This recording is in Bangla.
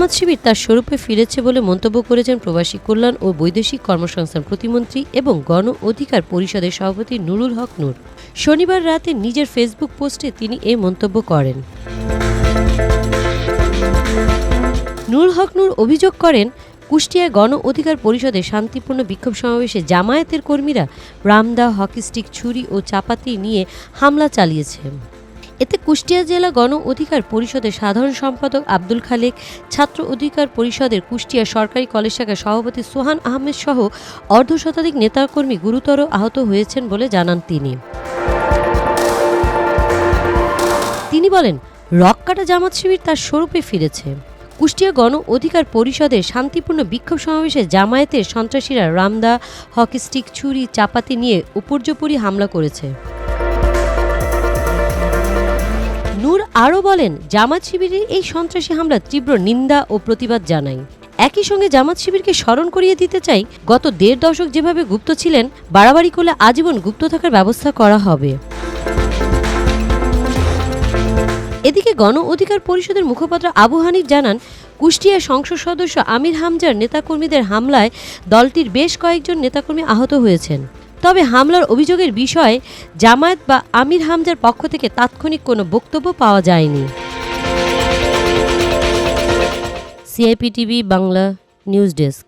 জামাত শিবির তার স্বরূপে ফিরেছে বলে মন্তব্য করেছেন প্রবাসী কল্যাণ ও বৈদেশিক কর্মসংস্থান প্রতিমন্ত্রী এবং গণ অধিকার পরিষদের সভাপতি নুরুল হক নূর। শনিবার রাতে নিজের ফেসবুক পোস্টে তিনি এ মন্তব্য করেন। নুরুল হক নূর অভিযোগ করেন, কুষ্টিয়ায় গণ অধিকার পরিষদে শান্তিপূর্ণ বিক্ষোভ সমাবেশে জামায়াতের কর্মীরা রামদা, হকি স্টিক, ছুরি ও চাপাতি নিয়ে হামলা চালিয়েছে। এতে কুষ্টিয়া জেলা গণ অধিকার পরিষদের সাধারণ সম্পাদক আব্দুল খালেক, ছাত্র অধিকার পরিষদের কুষ্টিয়া সরকারি কলেজ শাখার সভাপতি সোহান আহমেদ সহ অর্ধশতাধিক নেতাকর্মী গুরুতর আহত হয়েছেন বলে জানান তিনি বলেন, রক্কাটা জামাত শিবির তার স্বরূপে ফিরেছে। কুষ্টিয়া গণ অধিকার পরিষদের শান্তিপূর্ণ বিক্ষোভ সমাবেশে জামায়াতের সন্ত্রাসীরা রামদা, হকি স্টিক, ছুরি, চাপাতি নিয়ে উপর্যুপরি হামলা করেছে। নূর আরও বলেন, জামাত শিবিরের এই সন্ত্রাসী হামলার তীব্র নিন্দা ও প্রতিবাদ জানাই। একই সঙ্গে জামাত শিবিরকে স্মরণ করিয়ে দিতে চাই, গত ১.৫ দশক যেভাবে গুপ্ত ছিলেন, বাড়াবাড়ি করলে আজীবন গুপ্ত থাকার ব্যবস্থা করা হবে। এদিকে গণ অধিকার পরিষদের মুখপাত্র আবু হানিফ জানান, কুষ্টিয়ার সংসদ সদস্য আমির হামজার নেতাকর্মীদের হামলায় দলটির বেশ কয়েকজন নেতাকর্মী আহত হয়েছেন। তবে হামলার অভিযোগের বিষয়ে জামায়াত বা আমির হামজার পক্ষ থেকে তাৎক্ষণিক কোনো বক্তব্য পাওয়া যায়নি। CIP TV Bangla news desk.